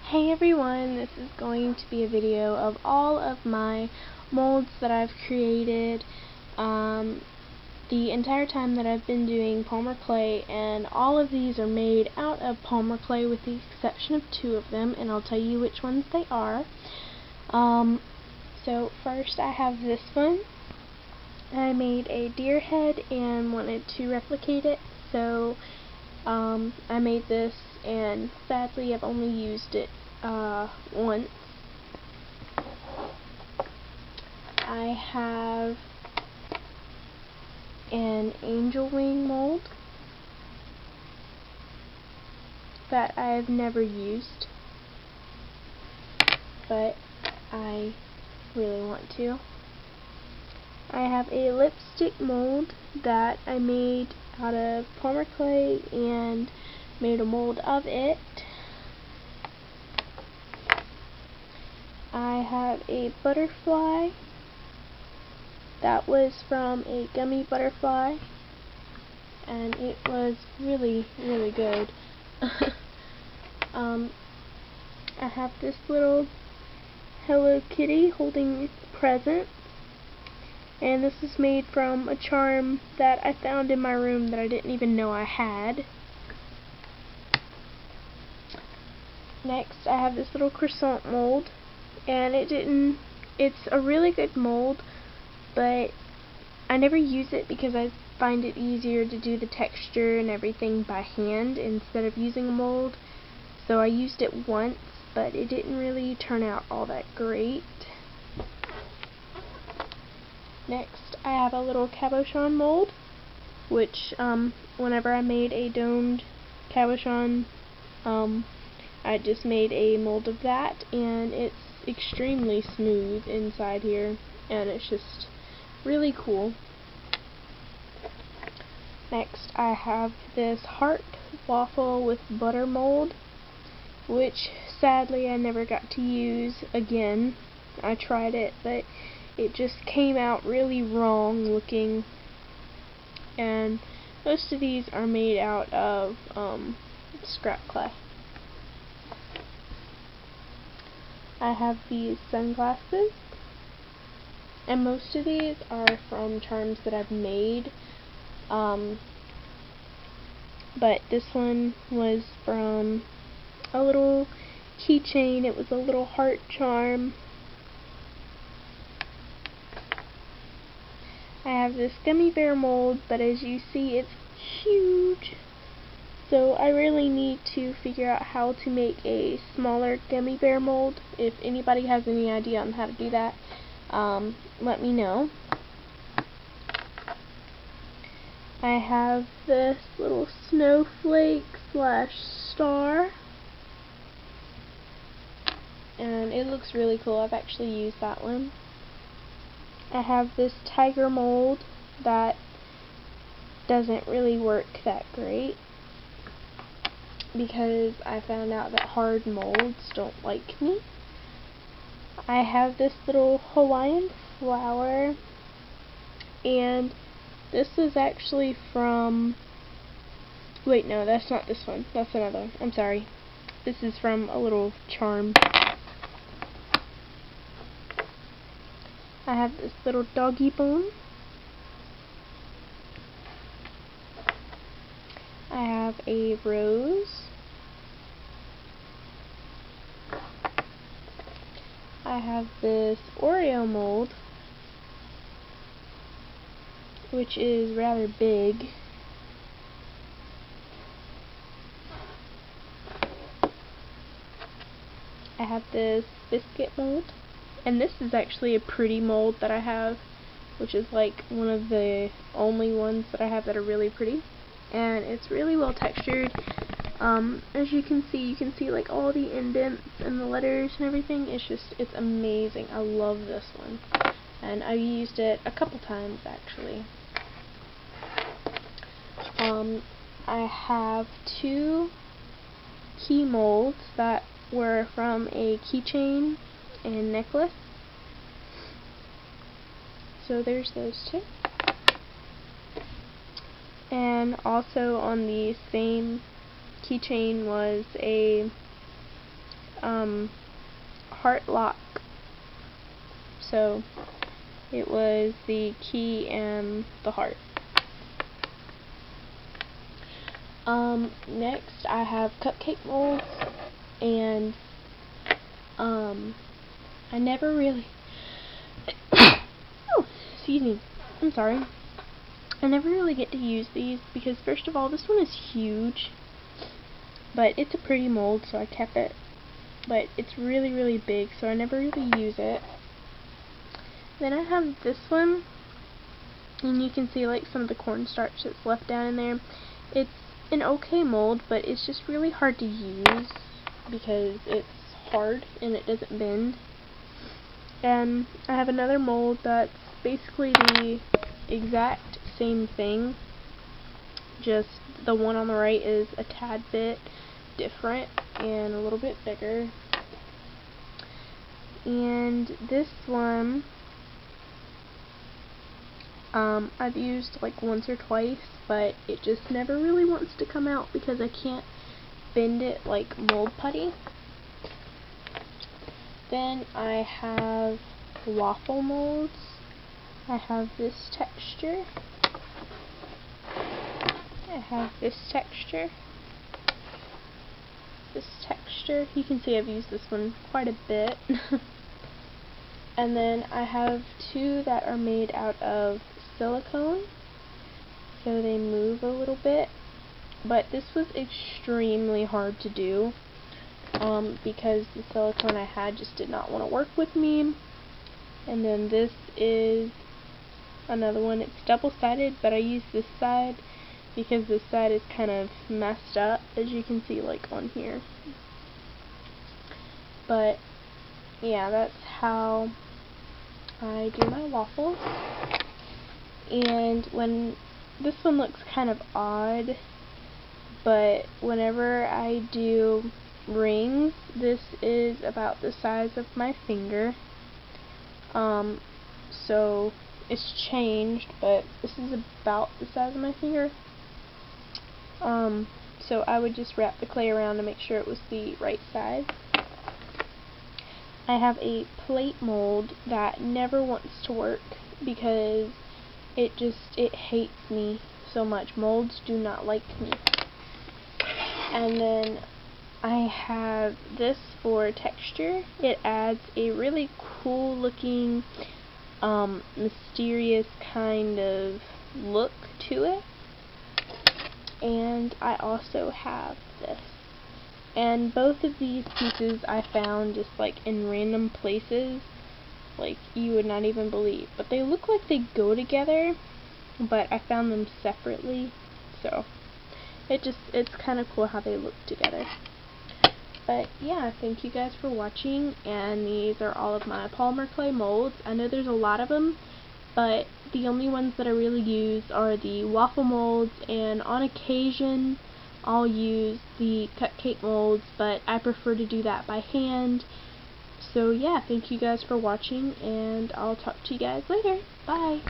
Hey everyone, this is going to be a video of all of my molds that I've created the entire time that I've been doing Polymer clay, and all of these are made out of Polymer clay with the exception of two of them, and I'll tell you which ones they are. So first I have this one. I made a deer head and wanted to replicate it, so I made this, and sadly I've only used it once. I have an angel wing mold that I've never used, but I really want to. I have a lipstick mold that I made out of Polymer clay and made a mold of it. I have a butterfly that was from a gummy butterfly, and it was really good. I have this little Hello Kitty holding presents, and this is made from a charm that I found in my room that I didn't even know I had. Next I have this little croissant mold, and it's a really good mold, but I never use it because I find it easier to do the texture and everything by hand instead of using a mold. So I used it once, but it didn't really turn out all that great. Next I have a little cabochon mold, which whenever I made a domed cabochon, I just made a mold of that, and it's extremely smooth inside here, and it's just really cool. Next I have this heart waffle with butter mold, which sadly I never got to use again. I tried it, but it just came out really wrong looking, and most of these are made out of scrap clay. I have these sunglasses, and most of these are from charms that I've made, but this one was from a little keychain. It was a little heart charm. I have this gummy bear mold, but as you see it's huge, so I really need to figure out how to make a smaller gummy bear mold. If anybody has any idea on how to do that, let me know. I have this little snowflake slash star, and it looks really cool. I've actually used that one. I have this tiger mold that doesn't really work that great because I found out that hard molds don't like me. I have this little Hawaiian flower, and this is actually from, wait, no, that's not this one, that's another one, I'm sorry. This is from a little charm. I have this little doggy bone. I have a rose. I have this Oreo mold, which is rather big. I have this biscuit mold, and this is actually a pretty mold that I have, which is like one of the only ones that I have that are really pretty, and it's really well textured. As you can see like all the indents and the letters and everything. It's amazing. I love this one, and I've used it a couple times actually. I have two key molds that were from a keychain and necklace. So there's those two. And also on the same keychain was a heart lock. So it was the key and the heart. Next I have cupcake molds, and I never really oh, excuse me, I'm sorry. I never really get to use these because, first of all, this one is huge, but it's a pretty mold, so I kept it. But it's really, really big, so I never really use it. Then I have this one, and you can see like some of the cornstarch that's left down in there. It's an okay mold, but it's just really hard to use because it's hard and it doesn't bend. And I have another mold that's basically the exact same thing, just the one on the right is a tad bit different and a little bit bigger. And this one I've used like once or twice, but it just never really wants to come out because I can't bend it like mold putty. Then I have waffle molds. I have this texture. I have this texture. This texture. You can see I've used this one quite a bit. And then I have two that are made out of silicone, so they move a little bit. But this was extremely hard to do because the silicone I had just did not want to work with me. And then this is another one. It's double-sided, but I use this side because this side is kind of messed up, as you can see like on here. But yeah, that's how I do my waffles. And when this one looks kind of odd, but whenever I do rings, this is about the size of my finger. So it's changed, but this is about the size of my finger. So I would just wrap the clay around to make sure it was the right size. I have a plate mold that never wants to work because it hates me so much. Molds do not like me. And then I have this for texture. It adds a really cool looking, mysterious kind of look to it. And I also have this. And both of these pieces I found just like in random places, like you would not even believe. But they look like they go together, but I found them separately. So it's kind of cool how they look together. But yeah, thank you guys for watching, and these are all of my polymer clay molds. I know there's a lot of them, but the only ones that I really use are the waffle molds, and on occasion I'll use the cupcake molds, but I prefer to do that by hand. So yeah, thank you guys for watching, and I'll talk to you guys later. Bye!